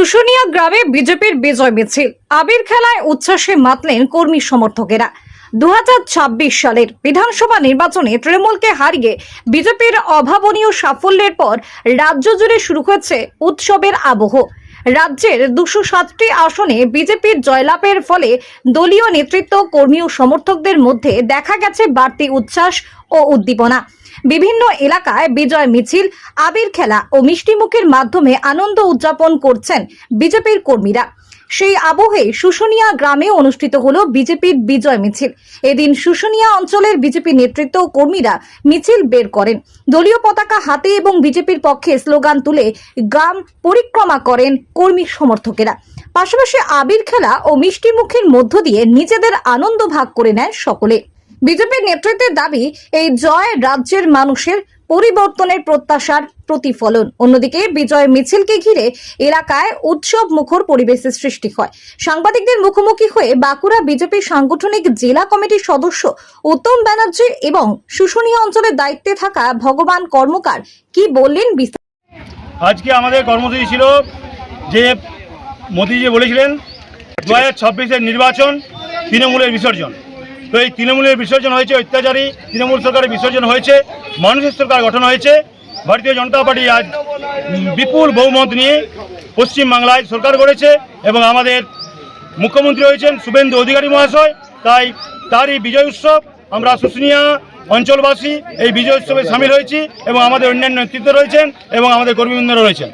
শুশুনিয়া গ্রামে বিজেপির বিজয় মিছিল, আবির খেলায় উচ্ছ্বাসে মাতলেন কর্মী সমর্থকেরা। 2026 সালের বিধানসভা নির্বাচনে তৃণমূলকে হারিয়ে বিজেপির অভাবনীয় সাফল্যের পর রাজ্য জুড়ে শুরু হয়েছে উৎসবের আবহ। রাজ্যের 207টি আসনে বিজেপির জয়লাভের ফলে দলীয় নেতৃত্ব, কর্মী ও সমর্থকদের মধ্যে দেখা গেছে বাড়তি উচ্ছ্বাস ও উদ্দীপনা। বিভিন্ন এলাকায় বিজয় মিছিল, আবির খেলা ও মিষ্টিমুখের মাধ্যমে আনন্দ উদযাপন করছেন বিজেপির কর্মীরা। সেই আবহে শুশুনিয়া গ্রামে অনুষ্ঠিত হলো বিজেপির বিজয় মিছিল। এদিন শুশুনিয়া অঞ্চলের বিজেপি নেতৃত্ব ও কর্মীরা মিছিল বের করেন। দলীয় পতাকা হাতে এবং বিজেপির পক্ষে স্লোগান তুলে গ্রাম পরিক্রমা করেন কর্মী সমর্থকেরা। পাশাপাশি আবির খেলা ও মিষ্টিমুখের মধ্য দিয়ে নিজেদের আনন্দ ভাগ করে নেয় সকলে। বিজেপির নেতৃত্বের দাবি, এই জয় রাজ্যের মানুষের পরিবর্তনের প্রত্যাশার প্রতিফলন। অন্যদিকে বিজয় মিছিলকে ঘিরে এলাকায় উৎসব মুখর পরিবেশের সৃষ্টি হয়। সাংবাদিকদের মুখোমুখি হয়ে বাঁকুড়া বিজেপি সাংগঠনিক জেলা কমিটির সদস্য উত্তম ব্যানার্জি এবং শুশুনিয়া অঞ্চলের দায়িত্বে থাকা ভগবান কর্মকার কি বললেন। আজকে আমাদের কর্মসূচি ছিল যে মোদিজি বলেছিলেন 2026-এর নির্বাচন তৃণমূলের বিসর্জন। তো এই তৃণমূলের বিসর্জন হয়েছে, অত্যাচারী তৃণমূল সরকারের বিসর্জন হয়েছে, মানুষের সরকার গঠন হয়েছে। ভারতীয় জনতা পার্টি আজ বিপুল বহুমত নিয়ে পশ্চিমবাংলায় সরকার গড়েছে এবং আমাদের মুখ্যমন্ত্রী হয়েছেন শুভেন্দু অধিকারী মহাশয়। তাই তারই বিজয় উৎসব আমরা শুশুনিয়া অঞ্চলবাসী এই বিজয় উৎসবে সামিল হয়েছি এবং আমাদের অন্যান্য নেতৃত্ব রয়েছেন এবং আমাদের কর্মীবৃন্দরা রয়েছেন।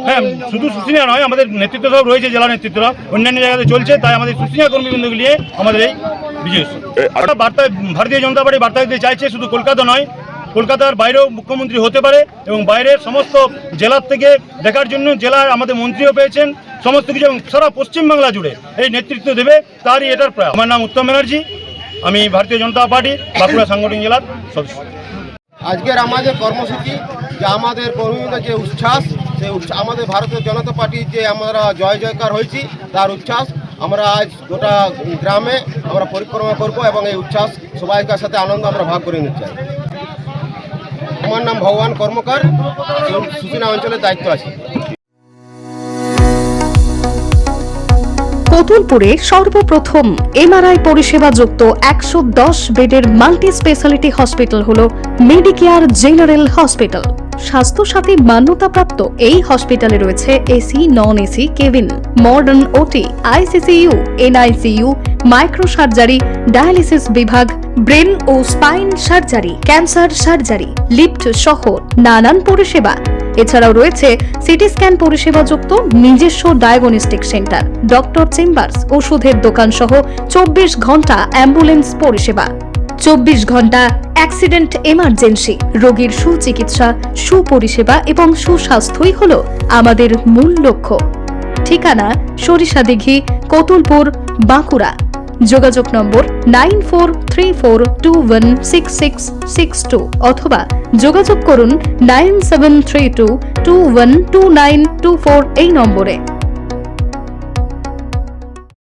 হ্যাঁ, শুধু শুশুনিয়া নয়, আমাদের নেতৃত্ব সব রয়েছে, জেলা নেতৃত্বরা অন্যান্য জায়গাতে চলছে। তাই আমাদের শুশুনিয়া কর্মীবৃন্দকে নিয়ে আমাদের এই বিজয় উৎসব। বার্তা ভারতীয় জনতা পার্টি বার্তা দিতে চাইছে, শুধু কলকাতা নয়, কলকাতার বাইরেও মুখ্যমন্ত্রী হতে পারে এবং বাইরের সমস্ত জেলার থেকে দেখার জন্য জেলার আমাদের মন্ত্রীও পেয়েছেন। সমস্ত কিছু এবং সারা পশ্চিমবাংলা জুড়ে এই নেতৃত্ব দেবে, তারই এটার প্রয়াস। আমার নাম উত্তম ব্যানার্জি, আমি ভারতীয় জনতা পার্টি বাঁকুড়া সাংগঠনিক জেলার সদস্য। আজকের আমাদের কর্মসূচি যে আমাদের কর্মীদের যে উচ্ছ্বাস, সেই আমাদের ভারতীয় জনতা পার্টির যে আমরা জয় জয়কার হয়েছি তার উচ্ছ্বাস আমরা আজ গোটা গ্রামে আমরা পরিক্রমা করব এবং এই উচ্ছ্বাস সবাইকার সাথে আনন্দ আমরা ভাগ করে নিতে চাই। আমার নাম ভগবান কর্মকার, শুশুনিয়া অঞ্চলের দায়িত্ব আছে। কতুলপুরে সর্বপ্রথম এমআরআই পরিষেবা যুক্ত 110 বেডের মাল্টি স্পেশালিটি হসপিটাল হলো মেডিকেয়ার জেনারেল হসপিটাল। স্বাস্থ্যসাথী মান্যতাপ্রাপ্ত এই হসপিটালে রয়েছে AC, non AC cabin, modern OT, ICCU, NICU, micro surgery, dialysis বিভাগ, ব্রেন ও spine surgery, cancer surgery, lift সহ নানান পরিষেবা। এছাড়াও রয়েছে সিটি স্ক্যান পরিষেবা যুক্ত নিজস্ব ডায়াগনস্টিক সেন্টার, ডক্টর চেম্বার্স, ওষুধের দোকান সহ 24 ঘন্টা অ্যাম্বুলেন্স পরিষেবা। 24 ঘন্টা অ্যাক্সিডেন্ট এমার্জেন্সি, রোগীর সুচিকিৎসা, সুপরিষেবা এবং সুস্বাস্থ্যই হলো আমাদের মূল লক্ষ্য। ঠিকানা সরিষাদিঘি, কতুলপুর, বাঁকুড়া। যোগাযোগ নম্বর 9434216662 অথবা যোগাযোগ করুন 9732212924 এই নম্বরে।